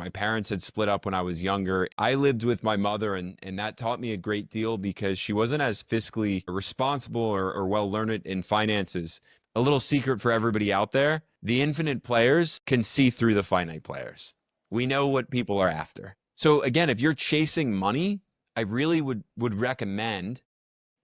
My parents had split up when I was younger. I lived with my mother, and that taught me a great deal because she wasn't as fiscally responsible or well learned in finances. A little secret for everybody out there: the infinite players can see through the finite players. We know what people are after. So again, if you're chasing money, I really would recommend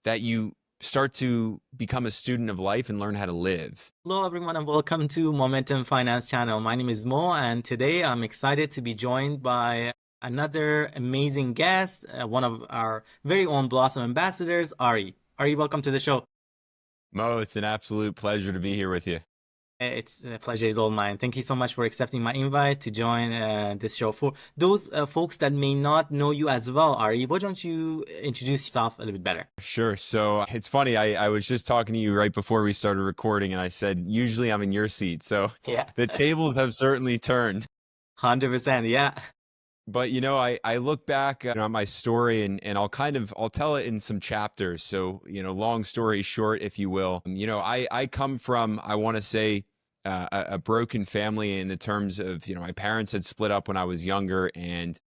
that you start to become a student of life and learn how to live. Hello everyone and welcome to Momentum Finance channel. My name is Mo and today I'm excited to be joined by another amazing guest, one of our very own Blossom ambassadors, Ari. Ari, welcome to the show. Mo, it's an absolute pleasure to be here with you. It's a pleasure is all mine. Thank you so much for accepting my invite to join this show. For those folks that may not know you as well, Ari, why don't you introduce yourself a little bit better? Sure. So it's funny. I was just talking to you right before we started recording, and I said, usually I'm in your seat. So Yeah, the tables have certainly turned. 100%. Yeah. But I look back on my story and I'll tell it in some chapters. So, long story short, if you will, I come from, I want to say, a broken family in the terms of, my parents had split up when I was younger, and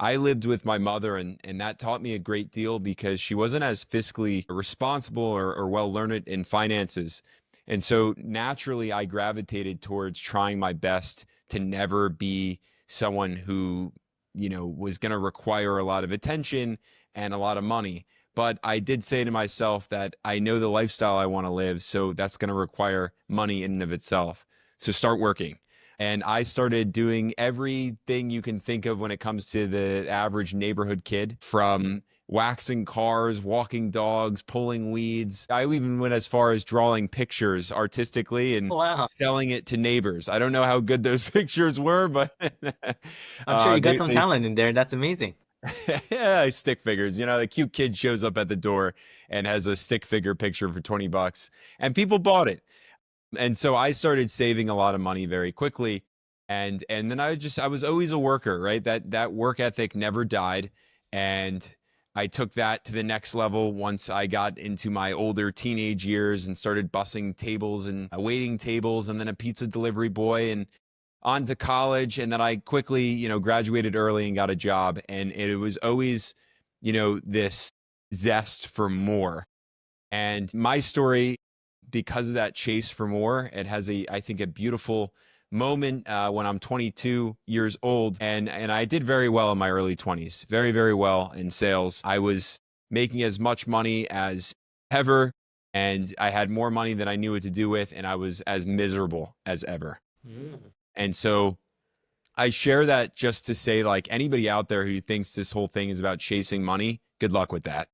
I lived with my mother, and that taught me a great deal because she wasn't as fiscally responsible or well learned in finances. And so naturally I gravitated towards trying my best to never be someone who was going to require a lot of attention and a lot of money. But I did say to myself that I know the lifestyle I want to live, so that's going to require money in and of itself. So start working. And I started doing everything you can think of when it comes to the average neighborhood kid, from waxing cars, walking dogs, pulling weeds. I even went as far as drawing pictures artistically and Wow. selling it to neighbors. I don't know how good those pictures were, but I'm sure you got some they talent in there. That's amazing. yeah, stick figures. The cute kid shows up at the door and has a stick figure picture for $20, and people bought it. And so I started saving a lot of money very quickly. And then I was always a worker, right? That work ethic never died. And I took that to the next level once I got into my older teenage years and started bussing tables and waiting tables, and then a pizza delivery boy, and on to college. And then I quickly, graduated early and got a job. And it was always, this zest for more. And my story, because of that chase for more, it has I think, a beautiful moment when I'm 22 years old, and I did very well in my early 20s, very, very well in sales. I was making as much money as ever, and I had more money than I knew what to do with, and I was as miserable as ever. Mm. And so I share that just to say, like, anybody out there who thinks this whole thing is about chasing money, good luck with that.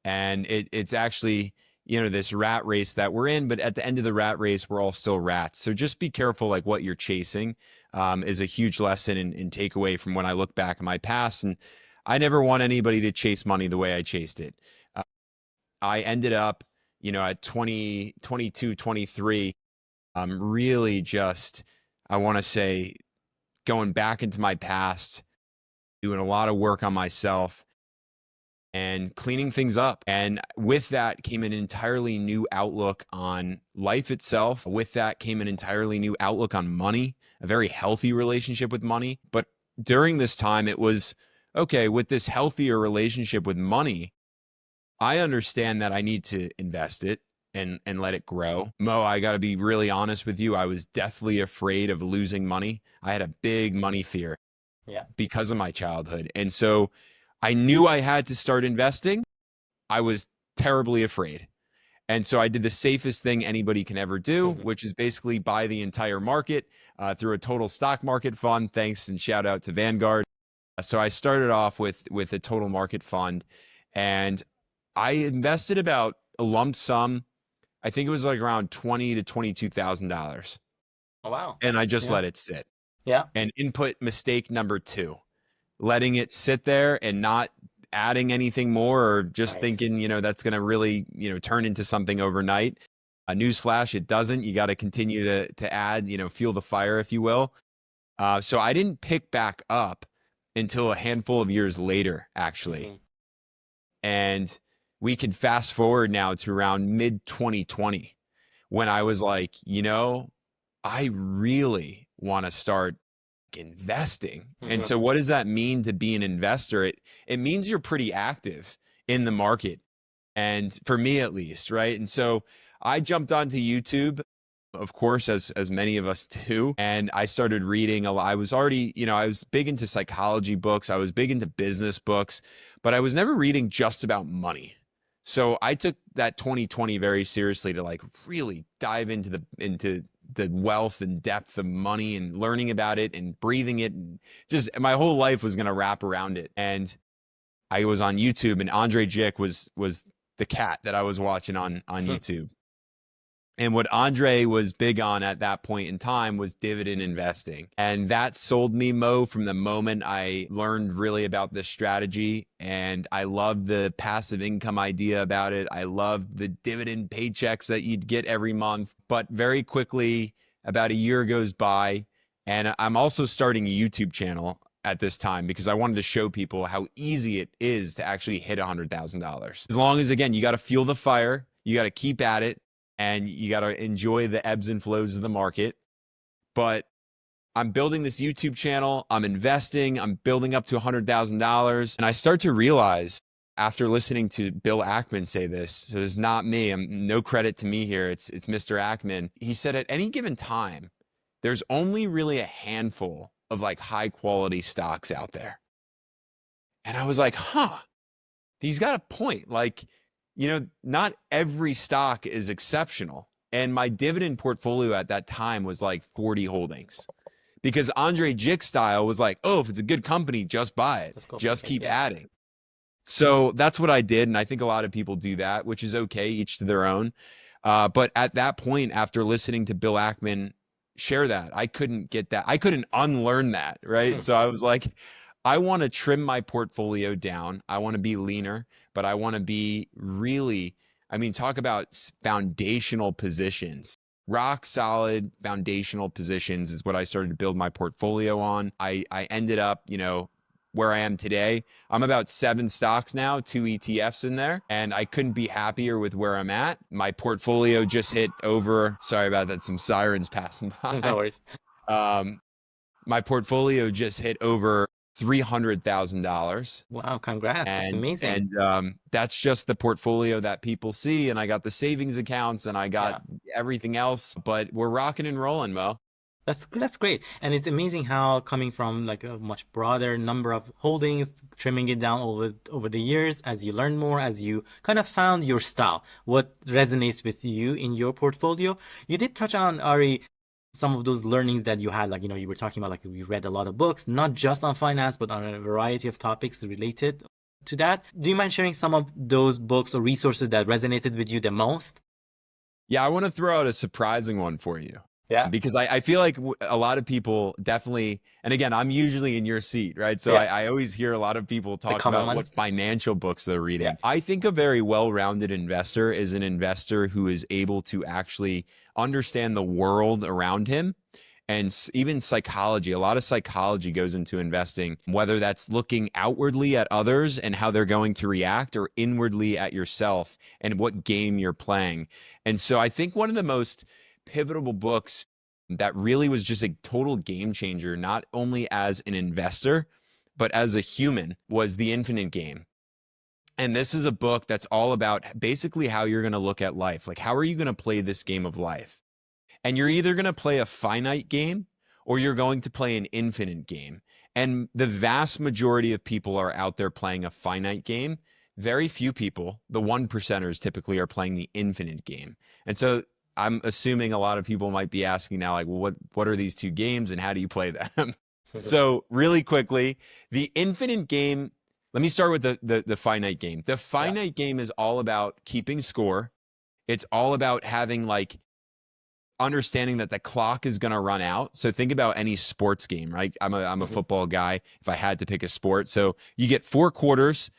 And it's actually, this rat race that we're in, but at the end of the rat race, we're all still rats. So just be careful, like, what you're chasing, is a huge lesson and takeaway from when I look back in my past. And I never want anybody to chase money the way I chased it. Uh, I ended up, at 20, 22, 23, really just, I want to say, going back into my past, doing a lot of work on myself and cleaning things up. And with that came an entirely new outlook on life itself. With that came an entirely new outlook on money, a very healthy relationship with money. But during this time, it was, okay, with this healthier relationship with money, I understand that I need to invest it and let it grow. Mo, I got to be really honest with you. I was deathly afraid of losing money. I had a big money fear Yeah. because of my childhood. And so I knew I had to start investing. I was terribly afraid. And so I did the safest thing anybody can ever do, which is basically buy the entire market through a total stock market fund. Thanks and shout out to Vanguard. So I started off with a total market fund, and I invested about a lump sum. I think it was like around $20,000 to $22,000, Oh, wow. and I just Yeah. let it sit. Yeah. And input mistake number two, letting it sit there and not adding anything more, or just Right. thinking, that's going to really, turn into something overnight. A newsflash, it doesn't. You got to continue to add, fuel the fire, if you will. So I didn't pick back up until a handful of years later, actually. Mhm. And we can fast forward now to around mid 2020, when I was like, I really want to start investing. And Mhm. so what does that mean to be an investor? It means you're pretty active in the market. And for me at least, right? And so I jumped onto YouTube, of course, as many of us do, and I started reading a lot. I was already, I was big into psychology books, I was big into business books, but I was never reading just about money. So I took that 2020 very seriously to like really dive into the wealth and depth of money and learning about it and breathing it, and just my whole life was going to wrap around it. And I was on YouTube, and Andre Jick was the cat that I was watching on YouTube. And what Andre was big on at that point in time was dividend investing. And that sold me, Mo, from the moment I learned really about this strategy. And I loved the passive income idea about it. I loved the dividend paychecks that you'd get every month. But very quickly, about a year goes by, and I'm also starting a YouTube channel at this time because I wanted to show people how easy it is to actually hit $100,000. As long as, again, you got to fuel the fire, you got to keep at it, and you got to enjoy the ebbs and flows of the market. But I'm building this YouTube channel, I'm investing, I'm building up to $100,000. And I start to realize after listening to Bill Ackman say this, so it's not me, no credit to me here, it's Mr. Ackman. He said at any given time, there's only really a handful of like high quality stocks out there. And I was like, huh, he's got a point. Like, not every stock is exceptional. And my dividend portfolio at that time was like 40 holdings because Andre Jick style was like, oh, if it's a good company, just buy it, Let's go just pick it. keep Yeah. adding. So that's what I did. And I think a lot of people do that, which is okay, each to their own. But at that point, after listening to Bill Ackman share that, I couldn't get that. I couldn't unlearn that. Right. So I was like, I want to trim my portfolio down. I want to be leaner, but I want to be really, I mean, talk about foundational positions. Rock solid foundational positions is what I started to build my portfolio on. I ended up, where I am today. I'm about 7 stocks now, 2 ETFs in there, and I couldn't be happier with where I'm at. My portfolio just hit over, sorry about that, some sirens passing No by. worries. Um, my portfolio just hit over $300,000. Wow, congrats. That's And amazing. and that's just the portfolio that people see. And I got the savings accounts and I got Yeah. everything else. But we're rocking and rolling, Mo. That's great. And it's amazing how coming from like a much broader number of holdings, trimming it down over the years, as you learn more, as you kind of found your style, what resonates with you in your portfolio. You did touch on, Ari, some of those learnings that you had, like, you were talking about, like, you read a lot of books, not just on finance, but on a variety of topics related to that. Do you mind sharing some of those books or resources that resonated with you the most? Yeah, I want to throw out a surprising one for you Yeah. because I feel like a lot of people definitely, and again, I'm usually in your seat, right? So Yeah. I always hear a lot of people The talk common about what ones. financial books they're Yeah. reading. I think a very well-rounded investor is an investor who is able to actually understand the world around him and even psychology. A lot of psychology goes into investing, whether that's looking outwardly at others and how they're going to react, or inwardly at yourself and what game you're playing. And so I think one of the most pivotal books that really was just a total game changer, not only as an investor, but as a human, was The Infinite Game. And this is a book that's all about basically how you're going to look at life. Like, how are you going to play this game of life? And you're either going to play a finite game or you're going to play an infinite game. And the vast majority of people are out there playing a finite game. Very few people, the one percenters, typically are playing the infinite game. And so I'm assuming a lot of people might be asking now, like, well, what are these two games and how do you play them? So really quickly, the infinite game, let me start with the finite game. The Yeah. finite game is all about keeping score. It's all about having like understanding that the clock is going to run out. So think about any sports game, right? I'm a Mhm. football guy if I had to pick a sport. So you get 4 quarters.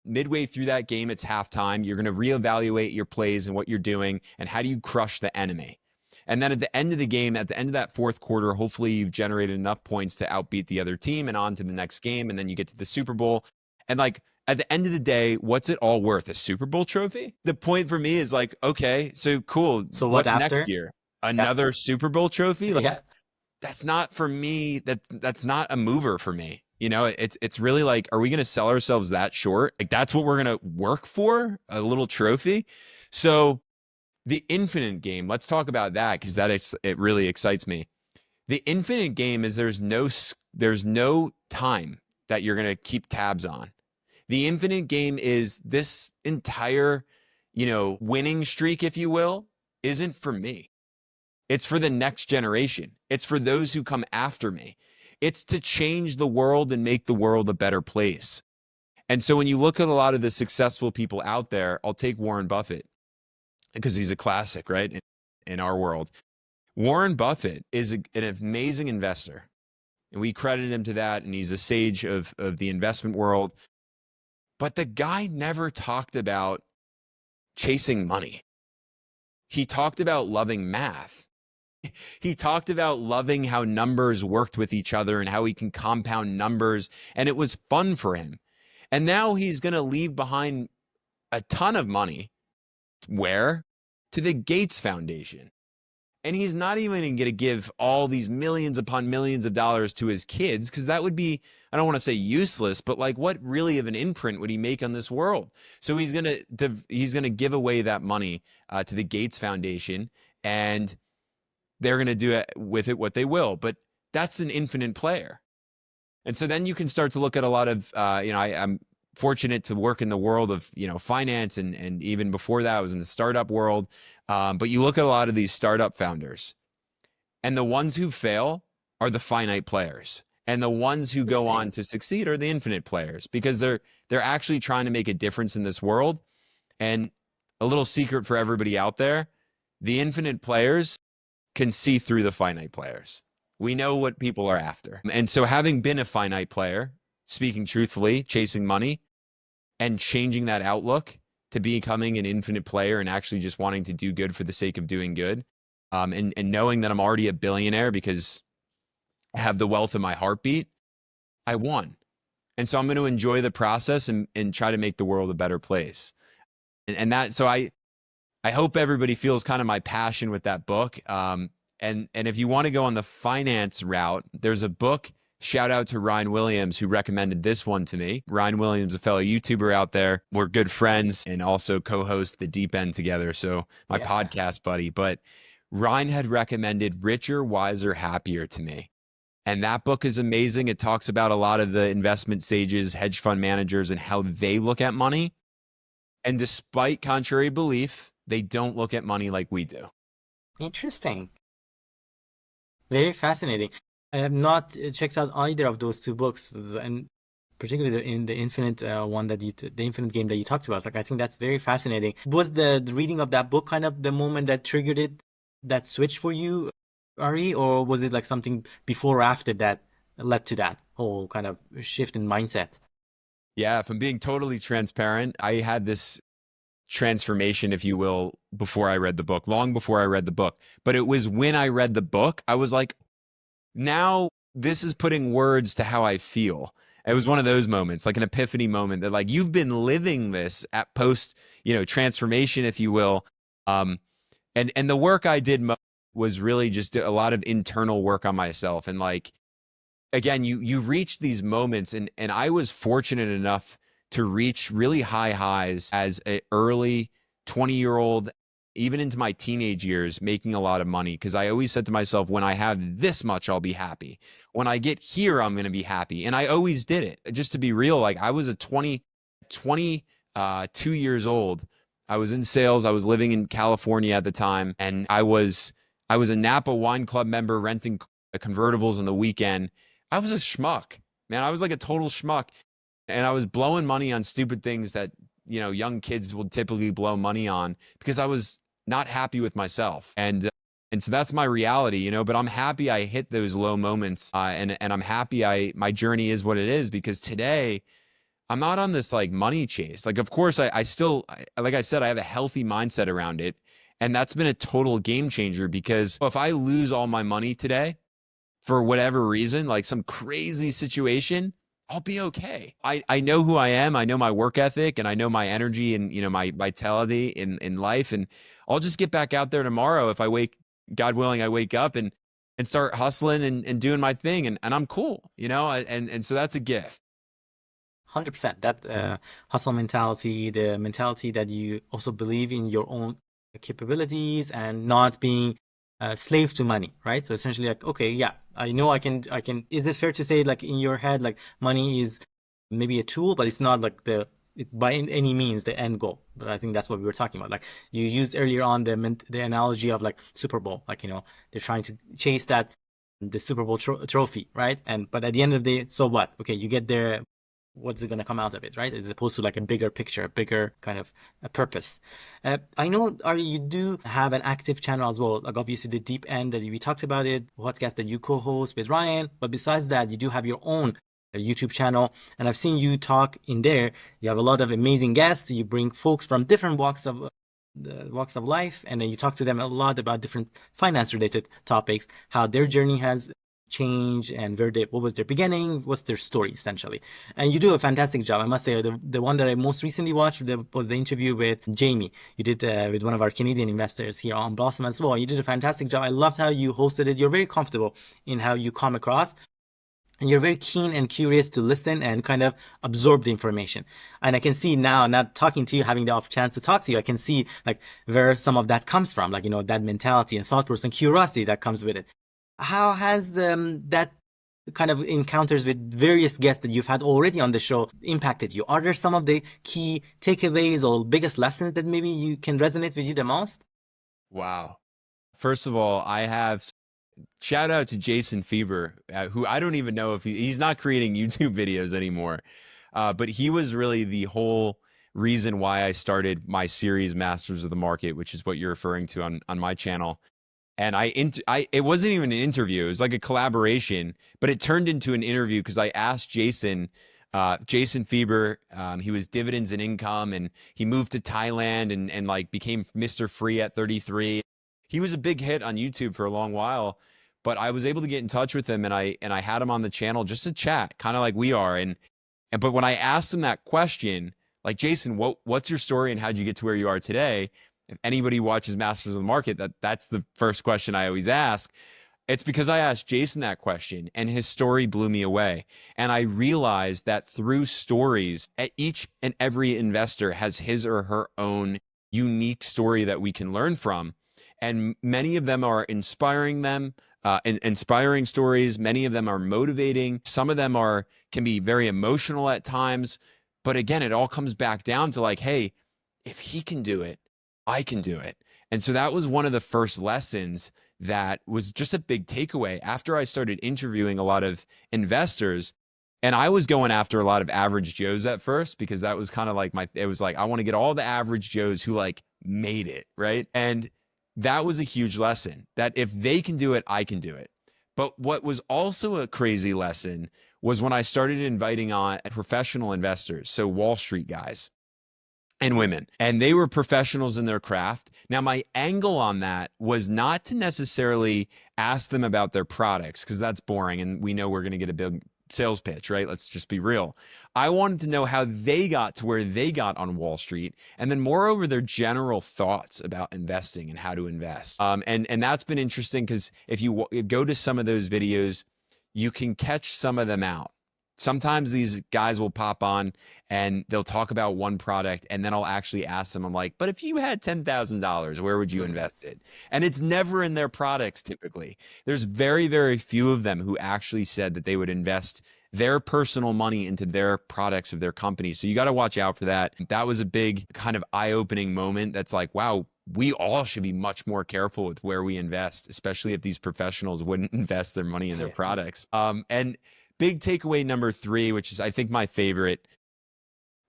Midway through that game, it's halftime. You're going to reevaluate your plays and what you're doing and how do you crush the enemy. And then at the end of the game, at the end of that 4th quarter, hopefully you've generated enough points to outbeat the other team and on to the next game. And then you get to the Super Bowl. And like at the end of the day, what's it all worth? A Super Bowl trophy? The point for me is like, okay, so cool. So what What's next after? year? Yeah. Another Super Bowl trophy? Like, Yeah. that's not for me. That's not a mover for me. It's really like, are we going to sell ourselves that short? Like that's what we're going to work for, a little trophy. So the infinite game, let's talk about that because it really excites me. The infinite game is there's no time that you're going to keep tabs on. The infinite game is this entire, winning streak, if you will, isn't for me. It's for the next generation. It's for those who come after me. It's to change the world and make the world a better place. And so when you look at a lot of the successful people out there, I'll take Warren Buffett because he's a classic, right? In our world. Warren Buffett is an amazing investor. And we credit him to that. And he's a sage of the investment world. But the guy never talked about chasing money. He talked about loving math. He talked about loving how numbers worked with each other and how he can compound numbers. And it was fun for him. And now he's going to leave behind a ton of money. Where? To the Gates Foundation. And he's not even going to give all these millions upon millions of dollars to his kids because that would be, I don't want to say useless, but like what really of an imprint would he make on this world? So he's going to give away that money to the Gates Foundation, and they're going to do with it what they will. But that's an infinite player. And so then you can start to look at a lot of, I'm fortunate to work in the world of, finance. And even before that, I was in the startup world. But you look at a lot of these startup founders, and the ones who fail are the finite players. And the ones who go on to succeed are the infinite players because they're actually trying to make a difference in this world. And a little secret for everybody out there, the infinite players can see through the finite players. We know what people are after. And so having been a finite player, speaking truthfully, chasing money, and changing that outlook to becoming an infinite player and actually just wanting to do good for the sake of doing good, and knowing that I'm already a billionaire because I have the wealth in my heartbeat, I won. And so I'm going to enjoy the process and try to make the world a better place. So I hope everybody feels kind of my passion with that book. And if you want to go on the finance route, there's a book. Shout out to Ryan Williams, who recommended this one to me. Ryan Williams, a fellow YouTuber out there. We're good friends and also co-host The Deep End together. So my podcast buddy. But Ryan had recommended Richer, Wiser, Happier to me. And that book is amazing. It talks about a lot of the investment sages, hedge fund managers, and how they look at money. And despite contrary belief, they don't look at money like we do. Interesting. Very fascinating. I have not checked out either of those two books, and particularly in the infinite one the infinite game that you talked about. Like, I think that's very fascinating. Was the reading of that book kind of the moment that triggered that switch for you, Ari, or was it like something before or after that led to that whole kind of shift in mindset? Yeah, if I'm being totally transparent, I had this transformation, if you will, before I read the book, long before I read the book. But it was when I read the book, I was like, now this is putting words to how I feel. It was one of those moments, like an epiphany moment that like you've been living this at post, transformation, if you will. And the work I did was really just a lot of internal work on myself. And like, again, you reach these moments, and I was fortunate enough to reach really high highs as an early 20-year-old, even into my teenage years, making a lot of money. Because I always said to myself, when I have this much, I'll be happy. When I get here, I'm going to be happy. And I always did it. Just to be real, like I was 22 years old. I was in sales. I was living in California at the time. And I was a Napa Wine Club member renting convertibles on the weekend. I was a schmuck, man. I was like a total schmuck. And I was blowing money on stupid things that, young kids will typically blow money on because I was not happy with myself. And so that's my reality, but I'm happy I hit those low moments. And I'm happy my journey is what it is, because today I'm not on this like money chase. Like, of course I still, like I said, I have a healthy mindset around it. And that's been a total game changer, because if I lose all my money today for whatever reason, like some crazy situation, I'll be okay. I know who I am. I know my work ethic, and I know my energy and, my vitality in life. And I'll just get back out there tomorrow. If God willing, I wake up and and start hustling and doing my thing. And I'm cool, and so that's a gift. 100%. That hustle mentality, the mentality that you also believe in your own capabilities and not being a slave to money, right? So essentially, like, okay, yeah, I know I can. Is it fair to say, like, in your head, like, money is maybe a tool, but it's not like by any means the end goal. But I think that's what we were talking about. Like you used earlier on the analogy of like Super Bowl, like, they're trying to chase the Super Bowl trophy, right? But at the end of the day, so what? Okay, you get there, what's it going to come out of it, right? As opposed to like a bigger picture, a bigger kind of a purpose. I know, Ari, you do have an active channel as well. Like obviously the deep end that we talked about it, podcast that you co-host with Ryan. But besides that, you do have your own YouTube channel. And I've seen you talk in there. You have a lot of amazing guests. You bring folks from different walks of life, and then you talk to them a lot about different finance related topics, how their journey has change and what was their beginning, what's their story essentially. And you do a fantastic job, I must say. The one that I most recently watched was the interview with Jamie. You did with one of our Canadian investors here on Blossom as well. You did a fantastic job. I loved how you hosted it. You're very comfortable in how you come across, and you're very keen and curious to listen and kind of absorb the information. And I can see now, not talking to you, having the chance to talk to you, I can see like where some of that comes from, like, that mentality and thought process and curiosity that comes with it. How has that kind of encounters with various guests that you've had already on the show impacted you? Are there some of the key takeaways or biggest lessons that maybe you can resonate with you the most? Wow. First of all, I have shout out to Jason Fieber, who I don't even know if he's not creating YouTube videos anymore. But he was really the whole reason why I started my series Masters of the Market, which is what you're referring to on my channel. And it wasn't even an interview. It was like a collaboration, but it turned into an interview because I asked Jason Fieber, he was dividends and income, and he moved to Thailand and like became Mr. Free at 33. He was a big hit on YouTube for a long while, but I was able to get in touch with him, and I had him on the channel just to chat, kind of like we are. And but when I asked him that question, like, Jason, what's your story and how'd you get to where you are today? If anybody watches Masters of the Market, that's the first question I always ask. It's because I asked Jason that question and his story blew me away. And I realized that through stories, each and every investor has his or her own unique story that we can learn from. And many of them are inspiring stories. Many of them are motivating. Some of them can be very emotional at times. But again, it all comes back down to like, hey, if he can do it, I can do it. And so that was one of the first lessons that was just a big takeaway after I started interviewing a lot of investors. And I was going after a lot of average Joes at first because that was kind of like it was like, I want to get all the average Joes who like made it, right? And that was a huge lesson that if they can do it, I can do it. But what was also a crazy lesson was when I started inviting on professional investors, so Wall Street guys and women, and they were professionals in their craft. Now, my angle on that was not to necessarily ask them about their products, because that's boring, and we know we're going to get a big sales pitch, right? Let's just be real. I wanted to know how they got to where they got on Wall Street, and then moreover, their general thoughts about investing and how to invest. And that's been interesting because if you go to some of those videos, you can catch some of them out. Sometimes these guys will pop on and they'll talk about one product, and then I'll actually ask them, I'm like, but if you had $10,000, where would you invest it? And it's never in their products typically. There's very, very few of them who actually said that they would invest their personal money into their products of their company. So you got to watch out for that. That was a big kind of eye-opening moment. That's like, wow, we all should be much more careful with where we invest, especially if these professionals wouldn't invest their money in their products. And big takeaway number 3, which is I think my favorite.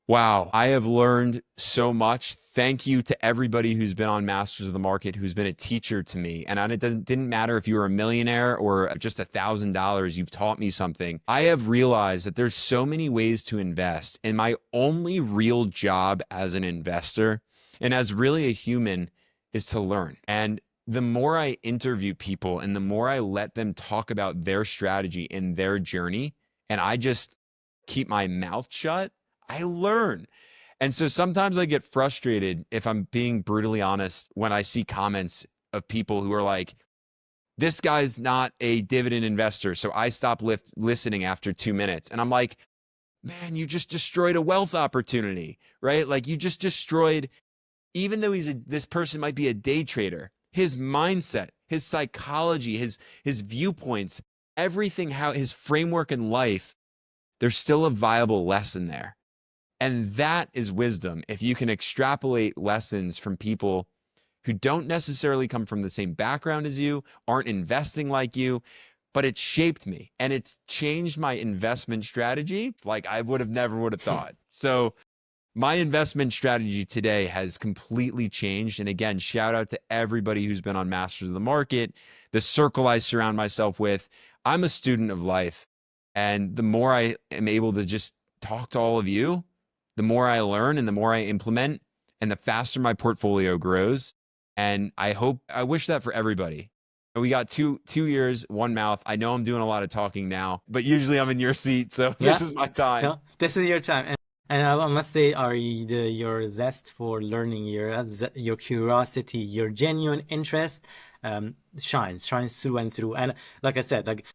Wow, I have learned so much. Thank you to everybody who's been on Masters of the Market, who's been a teacher to me. And it didn't matter if you were a millionaire or just $1,000, you've taught me something. I have realized that there's so many ways to invest. And my only real job as an investor and as really a human is to learn. And the more I interview people and the more I let them talk about their strategy and their journey, and I just keep my mouth shut, I learn. And so sometimes I get frustrated, if I'm being brutally honest, when I see comments of people who are like, This guy's not a dividend investor. So I stopped listening after 2 minutes. And I'm like, man, you just destroyed a wealth opportunity, right? Like you just destroyed, even though this person might be a day trader, his mindset, his psychology, his viewpoints, everything, how his framework in life, there's still a viable lesson there. And that is wisdom. If you can extrapolate lessons from people who don't necessarily come from the same background as you, aren't investing like you, but it shaped me and it's changed my investment strategy like I would have thought. So my investment strategy today has completely changed. And again, shout out to everybody who's been on Masters of the Market, the circle I surround myself with. I'm a student of life. And the more I am able to just talk to all of you, the more I learn and the more I implement, and the faster my portfolio grows. And I wish that for everybody. We got two ears, one mouth. I know I'm doing a lot of talking now, but usually I'm in your seat. So this Yeah, is my time. no, this is your time. And I must say, Ari, your zest for learning, your curiosity, your genuine interest shines through and through. And like I said, like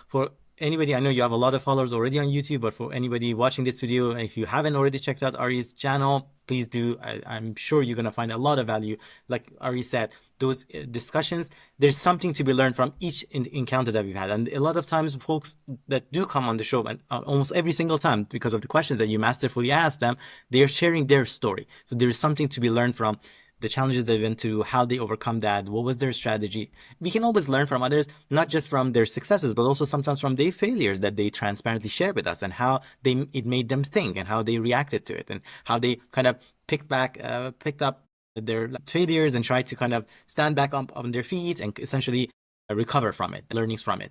for anybody, I know you have a lot of followers already on YouTube, but for anybody watching this video, if you haven't already checked out Ari's channel, please do. I'm sure you're going to find a lot of value. Like Ari said, those discussions, there's something to be learned from each encounter that we've had. And a lot of times, folks that do come on the show, and almost every single time, because of the questions that you masterfully ask them, they're sharing their story. So there's something to be learned from the challenges they went through, how they overcome that, what was their strategy. We can always learn from others, not just from their successes, but also sometimes from their failures that they transparently share with us, and how it made them think, and how they reacted to it, and how they kind of picked up their failures and tried to kind of stand back up on their feet and essentially recover from it, learnings from it.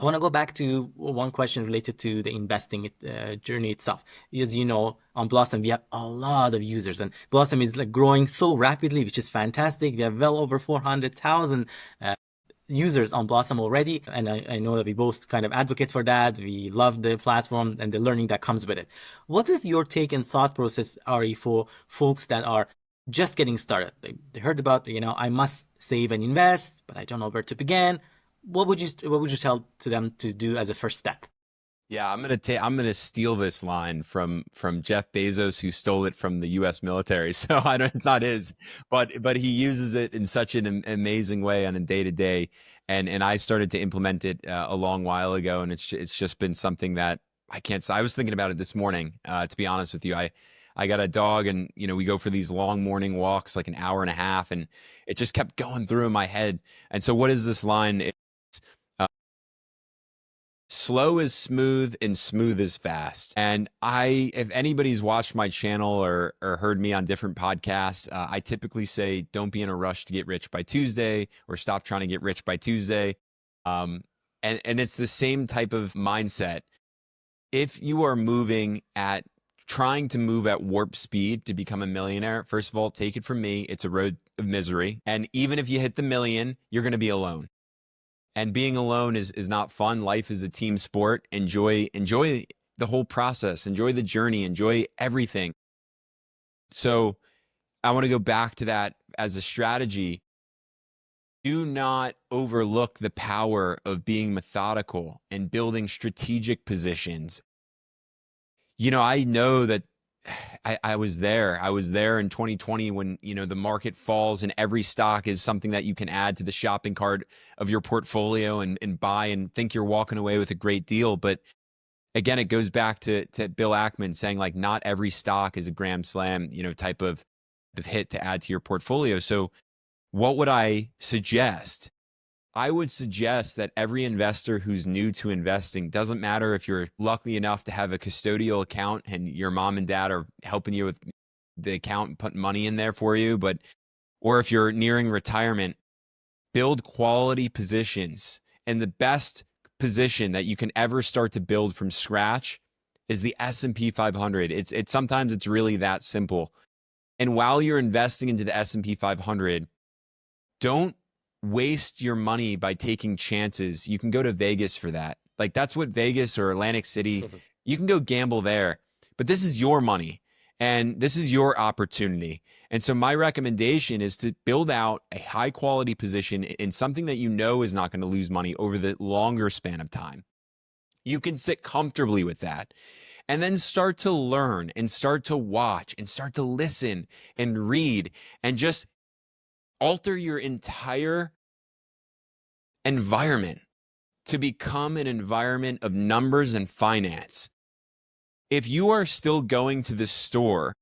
I want to go back to one question related to the investing journey itself. As you know, on Blossom, we have a lot of users, and Blossom is like growing so rapidly, which is fantastic. We have well over 400,000 users on Blossom already, and I know that we both kind of advocate for that. We love the platform and the learning that comes with it. What is your take and thought process, Ari, for folks that are just getting started? They heard about, I must save and invest, but I don't know where to begin. What would you tell to them to do as a first step? Yeah, I'm gonna steal this line from Jeff Bezos, who stole it from the U.S. military. So I don't, it's not his, but he uses it in such an amazing way on a day to day, and I started to implement it a long while ago, and it's just been something that I can't. I was thinking about it this morning. To be honest with you, I got a dog, and we go for these long morning walks, like an hour and a half, and it just kept going through in my head. And so, what is this line? Slow is smooth and smooth is fast. And if anybody's watched my channel or heard me on different podcasts, I typically say, don't be in a rush to get rich by Tuesday, or stop trying to get rich by Tuesday. And it's the same type of mindset. If you are trying to move at warp speed to become a millionaire, first of all, take it from me, it's a road of misery. And even if you hit the million, you're going to be alone. And being alone is not fun. Life is a team sport. Enjoy the whole process. Enjoy the journey. Enjoy everything. So I want to go back to that as a strategy. Do not overlook the power of being methodical and building strategic positions. I know that I was there. I was there in 2020 when, the market falls and every stock is something that you can add to the shopping cart of your portfolio and buy and think you're walking away with a great deal. But again, it goes back to Bill Ackman saying, like, not every stock is a Grand Slam, type of hit to add to your portfolio. So what would I suggest? I would suggest that every investor who's new to investing, doesn't matter if you're lucky enough to have a custodial account and your mom and dad are helping you with the account and putting money in there for you, or if you're nearing retirement, build quality positions. And the best position that you can ever start to build from scratch is the S&P 500. It's sometimes it's really that simple. And while you're investing into the S&P 500, don't waste your money by taking chances. You can go to Vegas for that. Like, that's what Vegas or Atlantic City, you can go gamble there. But this is your money. And this is your opportunity. And so my recommendation is to build out a high quality position in something that you know is not going to lose money over the longer span of time. You can sit comfortably with that and then start to learn and start to watch and start to listen and read and just alter your entire environment to become an environment of numbers and finance. If you are still going to the store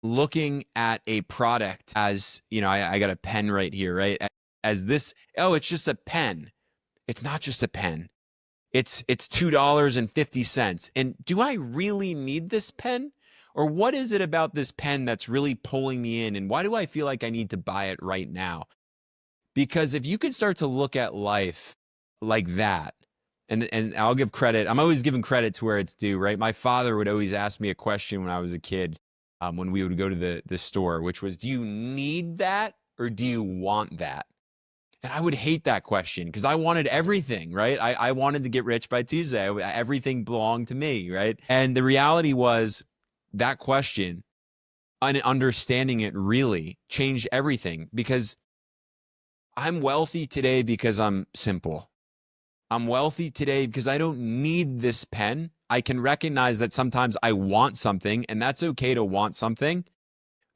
looking at a product as, I got a pen right here, right? As this, oh, it's just a pen. It's not just a pen. It's $2.50. And do I really need this pen? Or what is it about this pen that's really pulling me in? And why do I feel like I need to buy it right now? Because if you can start to look at life like that, and I'll give credit, I'm always giving credit to where it's due, right? My father would always ask me a question when I was a kid, when we would go to the store, which was, do you need that or do you want that? And I would hate that question because I wanted everything, right? I wanted to get rich by Tuesday. Everything belonged to me, right? And the reality was that question, understanding it really changed everything, because I'm wealthy today because I'm simple. I'm wealthy today because I don't need this pen. I can recognize that sometimes I want something, and that's okay to want something.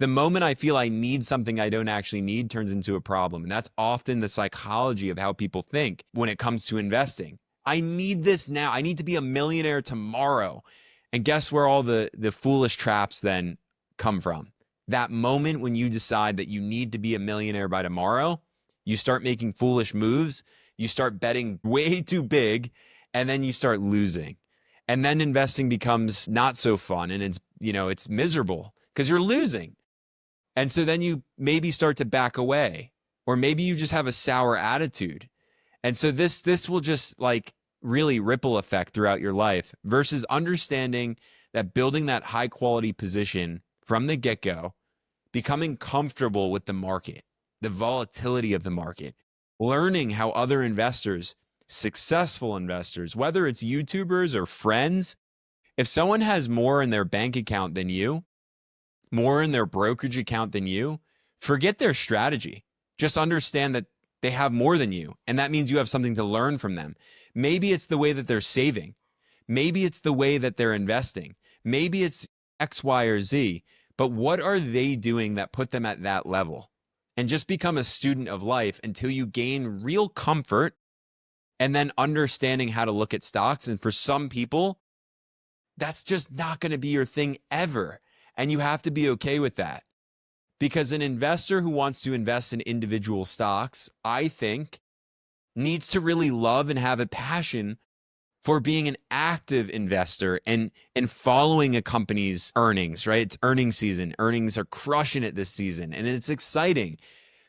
The moment I feel I need something I don't actually need turns into a problem. And that's often the psychology of how people think when it comes to investing. I need this now. I need to be a millionaire tomorrow. And guess where all the foolish traps then come from? That moment when you decide that you need to be a millionaire by tomorrow, you start making foolish moves, you start betting way too big, and then you start losing. And then investing becomes not so fun, and it's miserable because you're losing. And so then you maybe start to back away, or maybe you just have a sour attitude. And so this will just like really ripple effect throughout your life, versus understanding that building that high quality position from the get-go, becoming comfortable with the market, the volatility of the market, learning how other investors, successful investors, whether it's YouTubers or friends, if someone has more in their bank account than you, more in their brokerage account than you, forget their strategy. Just understand that they have more than you. And that means you have something to learn from them. Maybe it's the way that they're saving. Maybe it's the way that they're investing. Maybe it's X, Y, or Z. But what are they doing that put them at that level? And just become a student of life until you gain real comfort and then understanding how to look at stocks. And for some people, that's just not going to be your thing ever. And you have to be okay with that, because an investor who wants to invest in individual stocks, I think, needs to really love and have a passion for being an active investor and following a company's earnings, right? It's earnings season. Earnings are crushing it this season, and it's exciting.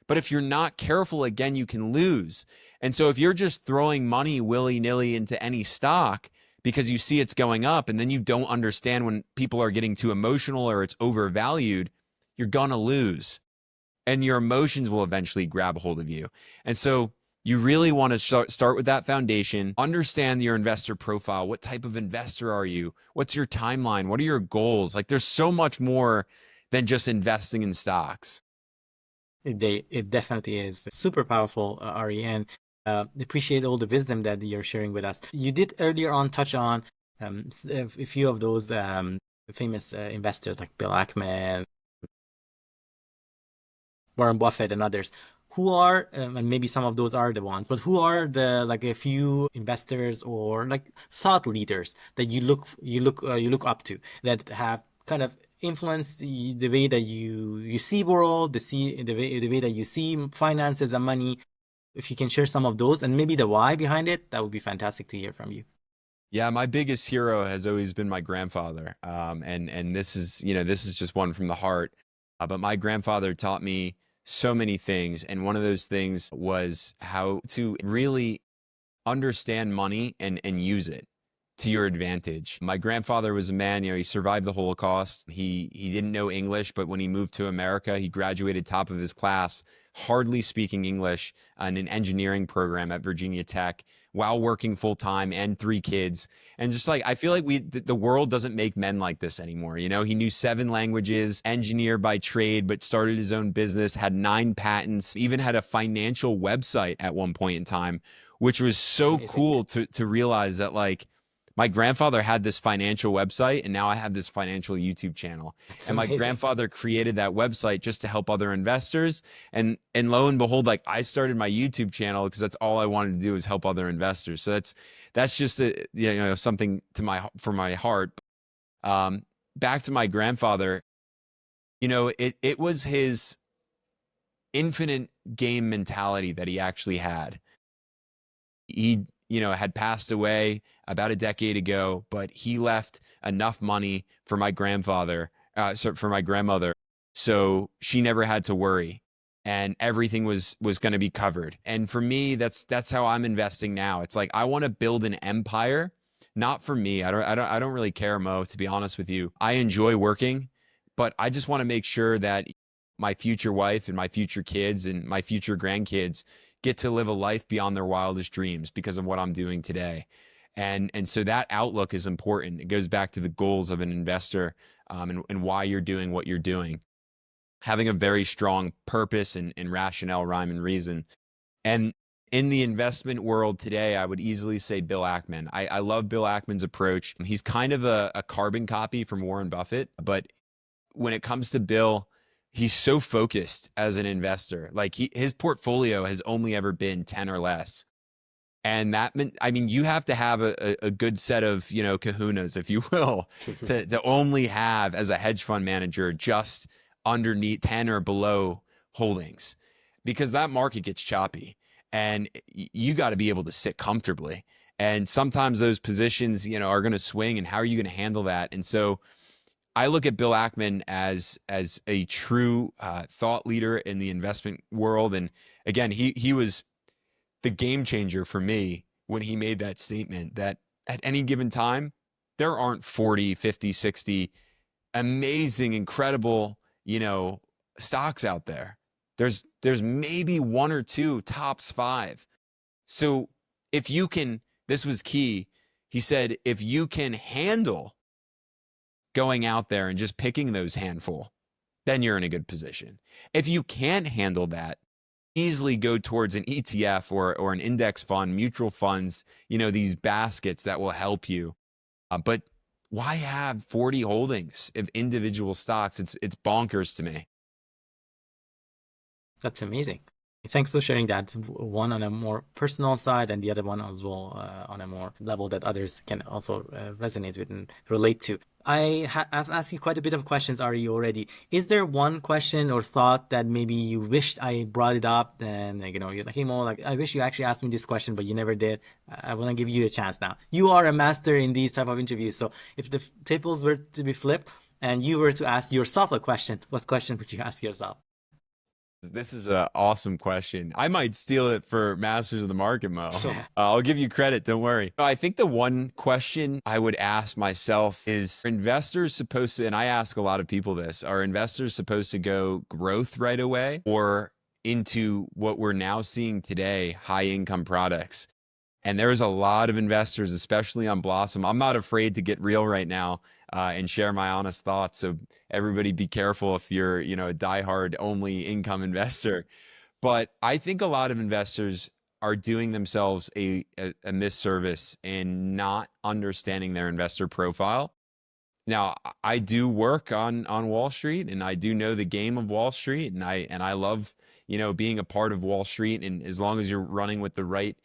But if you're not careful, again, you can lose. And so if you're just throwing money willy-nilly into any stock because you see it's going up, and then you don't understand when people are getting too emotional or it's overvalued, you're going to lose. And your emotions will eventually grab a hold of you. And so you really want to start with that foundation, understand your investor profile. What type of investor are you? What's your timeline? What are your goals? Like, there's so much more than just investing in stocks. It definitely is super powerful, Ari, and appreciate all the wisdom that you're sharing with us. You did earlier on touch on a few of those famous investors like Bill Ackman, Warren Buffett, and others. Who are, and maybe some of those are the ones, but who are the like a few investors or like thought leaders that you look up to, that have kind of influenced the way that you see world, the way that you see finances and money? If you can share some of those and maybe the why behind it, that would be fantastic to hear from you. Yeah, my biggest hero has always been my grandfather. And this is just one from the heart. But my grandfather taught me so many things. And one of those things was how to really understand money and use it to your advantage. My grandfather was a man, he survived the Holocaust. He didn't know English, but when he moved to America, he graduated top of his class, hardly speaking English in an engineering program at Virginia Tech while working full time and 3 kids. And just like, I feel like the world doesn't make men like this anymore. He knew 7 languages, engineer by trade, but started his own business, had 9 patents, even had a financial website at one point in time, which was That's so amazing. cool to realize that, like, my grandfather had this financial website and now I have this financial YouTube channel. That's And my amazing. grandfather created that website just to help other investors. And lo and behold, like, I started my YouTube channel because that's all I wanted to do is help other investors. So that's just something for my heart. Um, Back to my grandfather, it was his infinite game mentality that he actually had. He had passed away about a decade ago, but he left enough money for my for my grandmother, so she never had to worry, and everything was going to be covered. And for me, that's how I'm investing now. It's like, I want to build an empire, not for me. I don't really care, Mo, to be honest with you. I enjoy working, but I just want to make sure that my future wife and my future kids and my future grandkids get to live a life beyond their wildest dreams because of what I'm doing today. And so that outlook is important. It goes back to the goals of an investor, and why you're doing what you're doing. Having a very strong purpose and rationale, rhyme, and reason. And in the investment world today, I would easily say Bill Ackman. I love Bill Ackman's approach. He's kind of a carbon copy from Warren Buffett, but when it comes to Bill, he's so focused as an investor. Like, his portfolio has only ever been 10 or less. And that meant, I mean, you have to have a good set of, kahunas, if you will, to only have, as a hedge fund manager, just underneath 10 or below holdings, because that market gets choppy and you got to be able to sit comfortably. And sometimes those positions, are going to swing, and how are you going to handle that? And so I look at Bill Ackman as a true thought leader in the investment world. And again, he was the game changer for me when he made that statement that at any given time, there aren't 40, 50, 60 amazing, incredible, stocks out there. There's maybe one or two, tops 5. So if you can, this was key. He said, if you can handle going out there and just picking those handful, then you're in a good position. If you can't handle that, easily go towards an ETF or an index fund, mutual funds, these baskets that will help you. But why have 40 holdings of individual stocks? It's bonkers to me. That's amazing. Thanks for sharing that. One on a more personal side, and the other one as well on a more level that others can also resonate with and relate to. I've asked you quite a bit of questions, Ari, already. Is there one question or thought that maybe you wished I brought it up? And like, you're like, hey Mo, like, I wish you actually asked me this question, but you never did. I want to give you a chance now. You are a master in these type of interviews, so if the tables were to be flipped and you were to ask yourself a question, what question would you ask yourself? This is an awesome question. I might steal it for Masters of the Market, Mo. I'll give you credit. Don't worry. I think the one question I would ask myself is, are investors supposed to, and I ask a lot of people this, are investors supposed to go growth right away or into what we're now seeing today, high income products? And there's a lot of investors, especially on Blossom. I'm not afraid to get real right now and share my honest thoughts. So everybody be careful if you're, a diehard only income investor. But I think a lot of investors are doing themselves a misservice in not understanding their investor profile. Now, I do work on Wall Street, and I do know the game of Wall Street, and I love, being a part of Wall Street. And as long as you're running with the right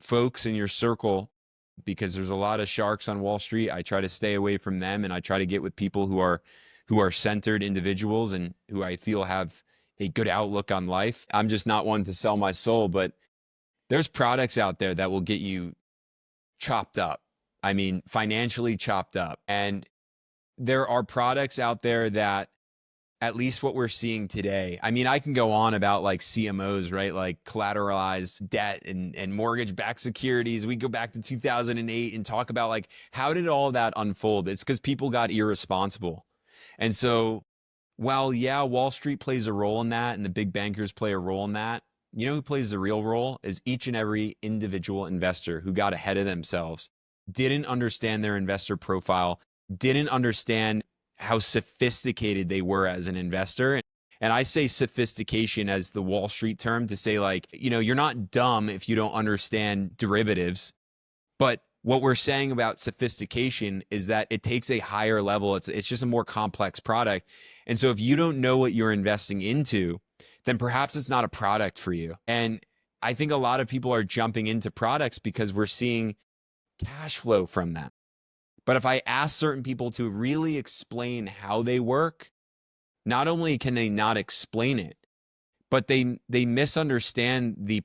folks in your circle, because there's a lot of sharks on Wall Street, I try to stay away from them, and I try to get with people who are centered individuals and who I feel have a good outlook on life. I'm just not one to sell my soul, but there's products out there that will get you chopped up. I mean, financially chopped up. And there are products out there that at least what we're seeing today. I mean, I can go on about like CMOs, right? Like collateralized debt and mortgage-backed securities. We go back to 2008 and talk about like how did all that unfold? It's because people got irresponsible. And so while yeah, Wall Street plays a role in that and the big bankers play a role in that, you know who plays the real role is each and every individual investor who got ahead of themselves, didn't understand their investor profile, didn't understand how sophisticated they were as an investor. And I say sophistication as the Wall Street term to say, like, you know, you're not dumb if you don't understand derivatives. But what we're saying about sophistication is that it takes a higher level. It's just a more complex product. And so if you don't know what you're investing into, then perhaps it's not a product for you. And I think a lot of people are jumping into products because we're seeing cash flow from them. But if I ask certain people to really explain how they work, not only can they not explain it, but they misunderstand the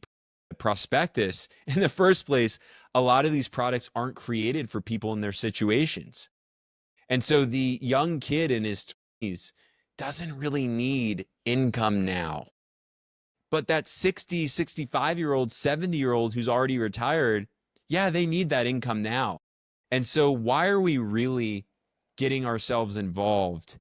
prospectus in the first place. A lot of these products aren't created for people in their situations. And so the young kid in his 20s doesn't really need income now. But that 60, 65-year-old, 70-year-old who's already retired, yeah, they need that income now. And so why are we really getting ourselves involved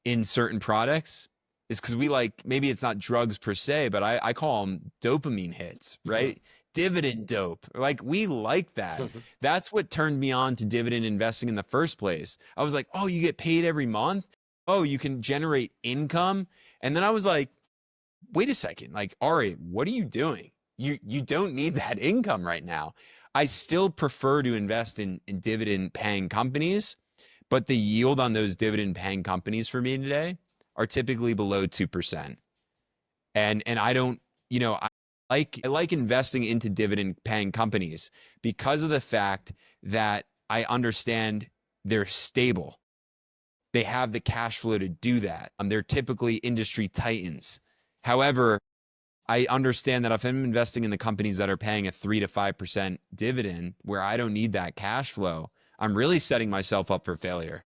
in certain products? Is because we like, maybe it's not drugs per se, but I call them dopamine hits, right? Dividend dope. Like we like that. That's what turned me on to dividend investing in the first place. I was like, oh, you get paid every month. Oh, you can generate income. And then I was like, wait a second, like Ari, what are you doing? You don't need that income right now. I still prefer to invest in dividend paying companies, but the yield on those dividend paying companies for me today are typically below 2%. And I don't, you know, I like investing into dividend paying companies because of the fact that I understand they're stable. They have the cash flow to do that. They're typically industry titans. However, I understand that if I'm investing in the companies that are paying a 3 to 5% dividend where I don't need that cash flow, I'm really setting myself up for failure.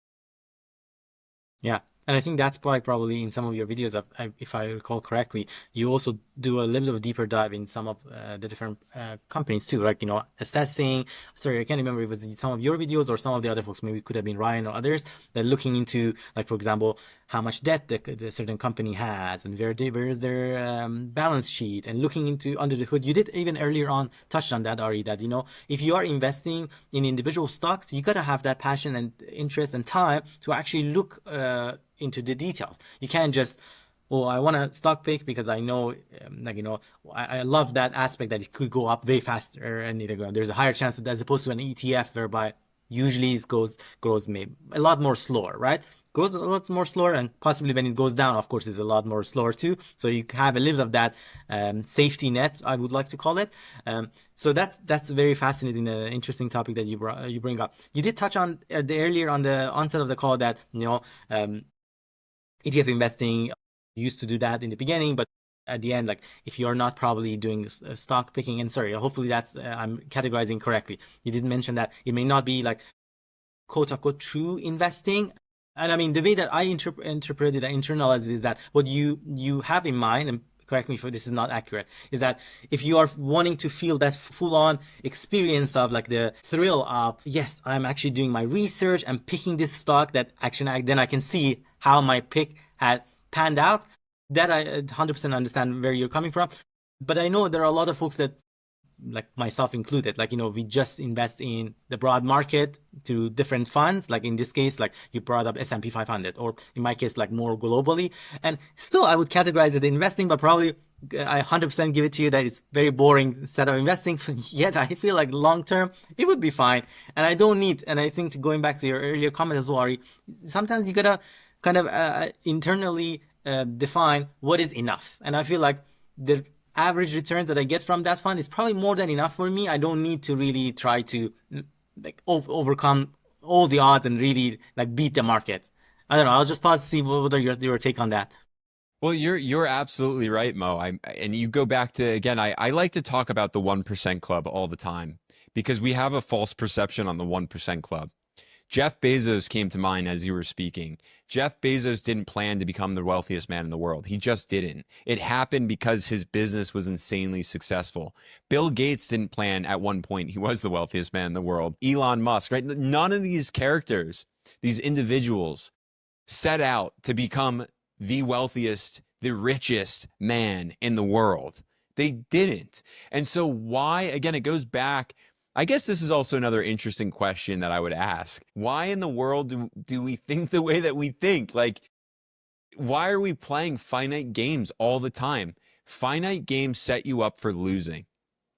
Yeah. And I think that's why probably in some of your videos, if I recall correctly, you also do a little bit of a deeper dive in some of the different companies too, like, you know, assessing, sorry, I can't remember if it was some of your videos or some of the other folks, maybe it could have been Ryan or others, that looking into, like, for example, how much debt the certain company has and where is their balance sheet, and looking into under the hood. You did even earlier on touched on that, Ari, that, you know, if you are investing in individual stocks, you got to have that passion and interest and time to actually look into the details. You can't just, oh, I want to stock pick because I know, like, you know, I love that aspect that it could go up way faster and there's a higher chance of that, as opposed to an ETF whereby usually it grows maybe a lot more slower, right? Grows a lot more slower, and possibly when it goes down, of course, it's a lot more slower too. So you have a little bit of that safety net, I would like to call it. So that's a very fascinating, interesting topic that you bring up. You did touch on earlier on the onset of the call that, you know, ETF investing used to do that in the beginning, but at the end, like, if you're not probably doing stock picking, and sorry, hopefully that's I'm categorizing correctly. You did mention that it may not be like quote unquote true investing. And I mean, the way that I interpreted and internalized it is that what you have in mind, and correct me if this is not accurate, is that if you are wanting to feel that full on experience of like the thrill of, yes, I'm actually doing my research and picking this stock that actually then I can see how my pick had panned out, that I 100% understand where you're coming from. But I know there are a lot of folks that, like myself included, like, you know, we just invest in the broad market to different funds, like in this case, like you brought up S&P 500, or in my case, like more globally. And still I would categorize it investing, but probably I 100% give it to you that it's very boring set of investing. Yet I feel like long term it would be fine, and I don't need. And I think, going back to your earlier comment as well, Ari, sometimes you gotta kind of internally define what is enough. And I feel like the average return that I get from that fund is probably more than enough for me. I don't need to really try to like overcome all the odds and really like beat the market. I don't know. I'll just pause to see what are your take on that. Well, you're absolutely right, Mo. And you go back to, again, I like to talk about the 1% club all the time because we have a false perception on the 1% club. Jeff Bezos came to mind as you were speaking. Jeff Bezos didn't plan to become the wealthiest man in the world. He just didn't. It happened because his business was insanely successful. Bill Gates didn't plan at one point he was the wealthiest man in the world. Elon Musk, right? None of these characters, these individuals, set out to become the wealthiest, the richest man in the world. They didn't. And so why, again, it goes back. I guess this is also another interesting question that I would ask. Why in the world do we think the way that we think? Like, why are we playing finite games all the time? Finite games set you up for losing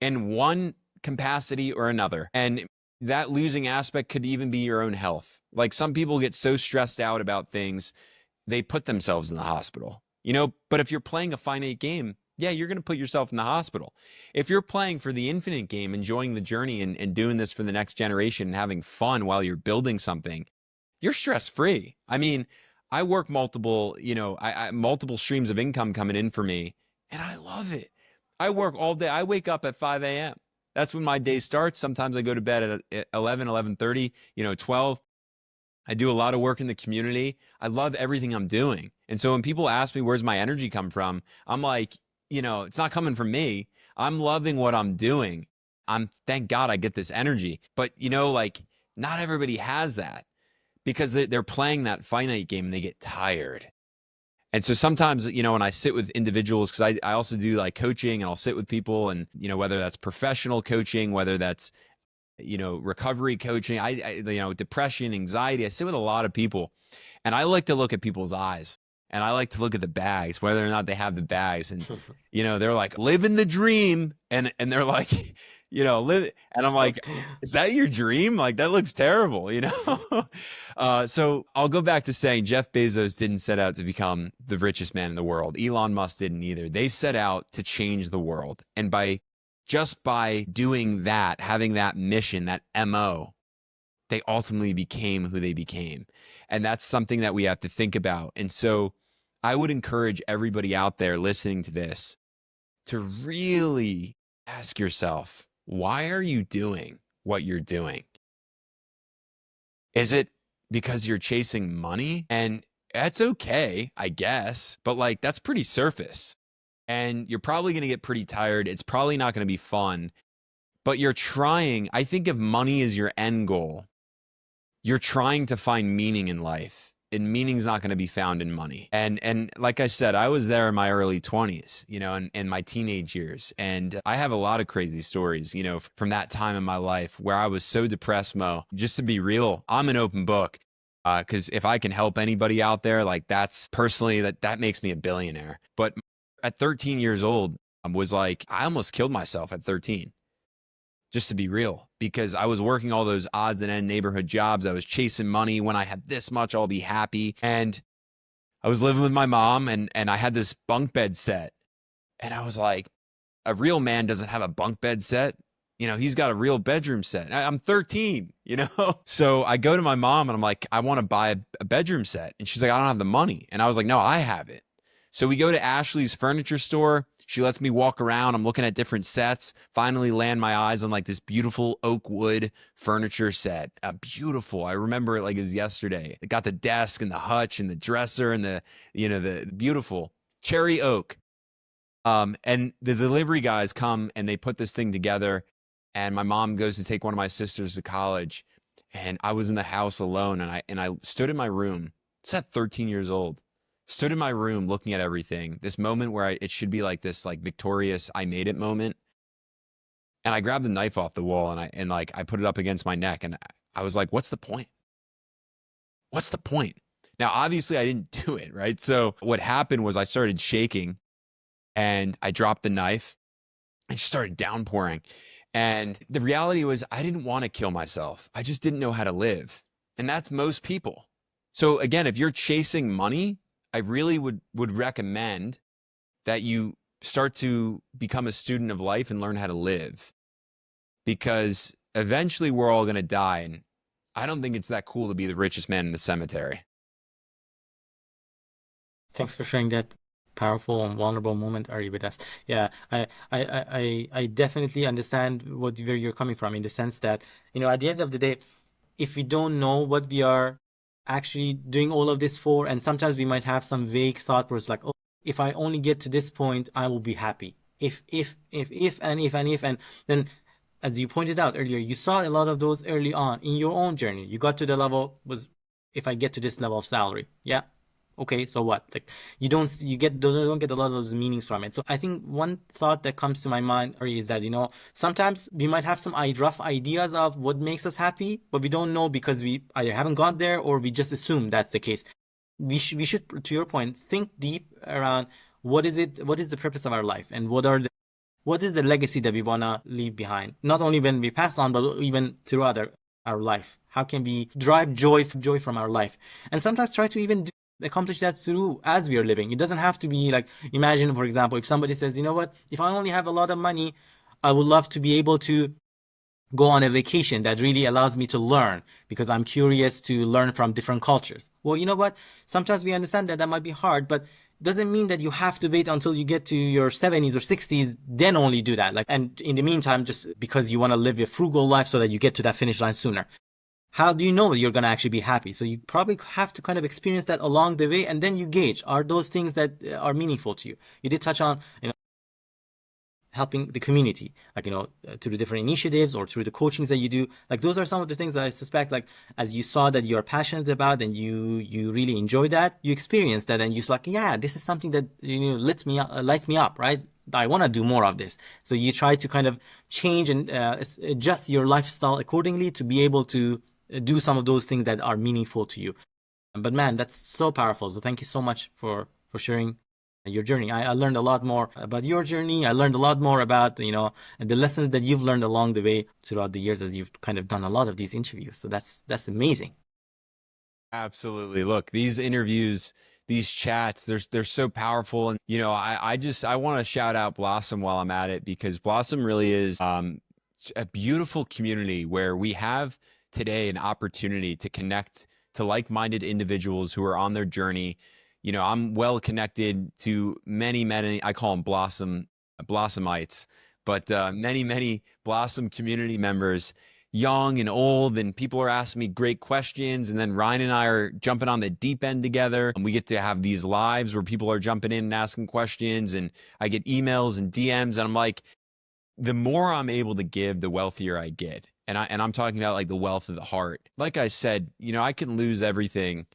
in one capacity or another. And that losing aspect could even be your own health. Like some people get so stressed out about things, they put themselves in the hospital, but if you're playing a finite game, yeah, you're going to put yourself in the hospital. If you're playing for the infinite game, enjoying the journey and doing this for the next generation and having fun while you're building something, you're stress free. I mean, I work multiple, multiple streams of income coming in for me, and I love it. I work all day. I wake up at 5 a.m. That's when my day starts. Sometimes I go to bed at 11, 11:30, 12. I do a lot of work in the community. I love everything I'm doing. And so when people ask me, where's my energy come from? I'm like, it's not coming from me. I'm loving what I'm doing. Thank God I get this energy. But, like not everybody has that because they're playing that finite game and they get tired. And so sometimes, when I sit with individuals, because I also do like coaching and I'll sit with people and, whether that's professional coaching, whether that's recovery coaching, depression, anxiety. I sit with a lot of people and I like to look at people's eyes and I like to look at the bags, whether or not they have the bags. And, they're like, living the dream. And they're like, live. And I'm like, is that your dream? Like, that looks terrible, So I'll go back to saying Jeff Bezos didn't set out to become the richest man in the world. Elon Musk didn't either. They set out to change the world. And just by doing that, having that mission, that MO, they ultimately became who they became. And that's something that we have to think about. And so I would encourage everybody out there listening to this to really ask yourself, why are you doing what you're doing? Is it because you're chasing money? And that's okay, I guess, but like that's pretty surface. And you're probably going to get pretty tired. It's probably not going to be fun, but you're trying. I think if money is your end goal, you're trying to find meaning in life. And meaning's not going to be found in money. And like I said, I was there in my early 20s, in my teenage years. And I have a lot of crazy stories, from that time in my life where I was so depressed, Mo. Just to be real, I'm an open book. Because if I can help anybody out there, like that's personally, that makes me a billionaire. But at 13 years old, was like, I almost killed myself at 13. Just to be real, because I was working all those odds and end neighborhood jobs. I was chasing money. When I had this much, I'll be happy. And I was living with my mom and I had this bunk bed set. And I was like, a real man doesn't have a bunk bed set. He's got a real bedroom set. I'm 13, So I go to my mom and I'm like, I want to buy a bedroom set. And she's like, I don't have the money. And I was like, no, I have it. So we go to Ashley's furniture store. She lets me walk around. I'm looking at different sets. Finally land my eyes on like this beautiful oak wood furniture set. Beautiful. I remember it like it was yesterday. It got the desk and the hutch and the dresser and the beautiful cherry oak. And the delivery guys come and they put this thing together. And my mom goes to take one of my sisters to college. And I was in the house alone and I stood in my room. It's at 13 years old. Stood in my room looking at everything, this moment where it should be like this, like victorious, I made it moment. And I grabbed the knife off the wall and I put it up against my neck. And I was like, what's the point? What's the point? Now, obviously I didn't do it, right? So what happened was I started shaking and I dropped the knife and just started downpouring. And the reality was I didn't want to kill myself. I just didn't know how to live. And that's most people. So again, if you're chasing money, I really would recommend that you start to become a student of life and learn how to live, because eventually we're all going to die. And I don't think it's that cool to be the richest man in the cemetery. Thanks for sharing that powerful and vulnerable moment, Ari, with us. Yeah, I definitely understand where you're coming from in the sense that, at the end of the day, if we don't know what we are actually doing all of this for. And sometimes we might have some vague thought where it's like, oh, if I only get to this point, I will be happy. If, and then, as you pointed out earlier, you saw a lot of those early on in your own journey. You got to the level was, if I get to this level of salary, yeah, okay, so what? Like, don't get a lot of those meanings from it. So I think one thought that comes to my mind is that, sometimes we might have some rough ideas of what makes us happy, but we don't know because we either haven't got there or we just assume that's the case. We should, to your point, think deep around what is the purpose of our life, and what is the legacy that we want to leave behind, not only when we pass on, but even throughout our life. How can we drive joy from our life, and sometimes try to even accomplish that through as we are living. It doesn't have to be like, imagine, for example, if somebody says, you know what, if I only have a lot of money, I would love to be able to go on a vacation that really allows me to learn because I'm curious to learn from different cultures. Well, you know what? Sometimes we understand that might be hard, but doesn't mean that you have to wait until you get to your 70s or 60s, then only do that. Like, and in the meantime, just because you want to live a frugal life so that you get to that finish line sooner. How do you know that you're going to actually be happy? So you probably have to kind of experience that along the way, and then you gauge, are those things that are meaningful to you? You did touch on, helping the community, like, through the different initiatives or through the coachings that you do. Like, those are some of the things that I suspect, like, as you saw that you're passionate about and you really enjoy that, you experience that, and you're like, yeah, this is something that, lights me up, right? I want to do more of this. So you try to kind of change and adjust your lifestyle accordingly to be able to do some of those things that are meaningful to you. But man, that's so powerful. So thank you so much for sharing your journey. I learned a lot more about your journey. I learned a lot more about, the lessons that you've learned along the way throughout the years as you've kind of done a lot of these interviews. So that's amazing. Absolutely. Look, these interviews, these chats, they're so powerful. And I want to shout out Blossom while I'm at it, because Blossom really is a beautiful community where we have today an opportunity to connect to like-minded individuals who are on their journey. I'm well connected to many, I call them Blossomites, but many Blossom community members, young and old, and people are asking me great questions. And then Ryan and I are jumping on the deep end together, and we get to have these lives where people are jumping in and asking questions, and I get emails and DMs, and I'm like, the more I'm able to give, the wealthier I get. And I'm talking about like the wealth of the heart. Like I said, I can lose everything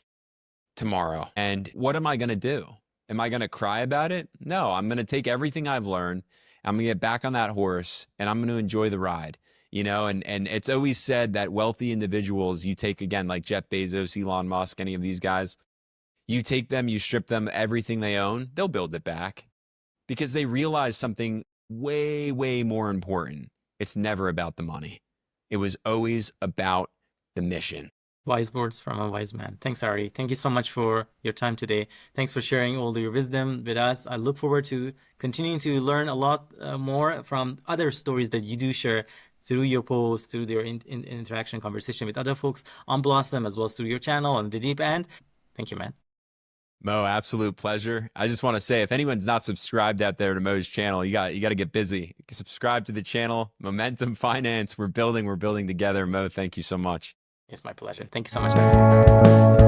tomorrow. And what am I going to do? Am I going to cry about it? No, I'm going to take everything I've learned. I'm going to get back on that horse, and I'm going to enjoy the ride. And it's always said that wealthy individuals, you take, again, like Jeff Bezos, Elon Musk, any of these guys, you take them, you strip them everything they own, they'll build it back, because they realize something way more important. It's never about the money. It was always about the mission. Wise words from a wise man. Thanks, Ari. Thank you so much for your time today. Thanks for sharing all your wisdom with us. I look forward to continuing to learn a lot more from other stories that you do share through your posts, through your interaction, conversation with other folks on Blossom, as well as through your channel on the deep end. Thank you, man. Mo, absolute pleasure. I just want to say, if anyone's not subscribed out there to Mo's channel, you got to get busy. Subscribe to the channel, Momentum Finance. We're building together. Mo, thank you so much. It's my pleasure. Thank you so much.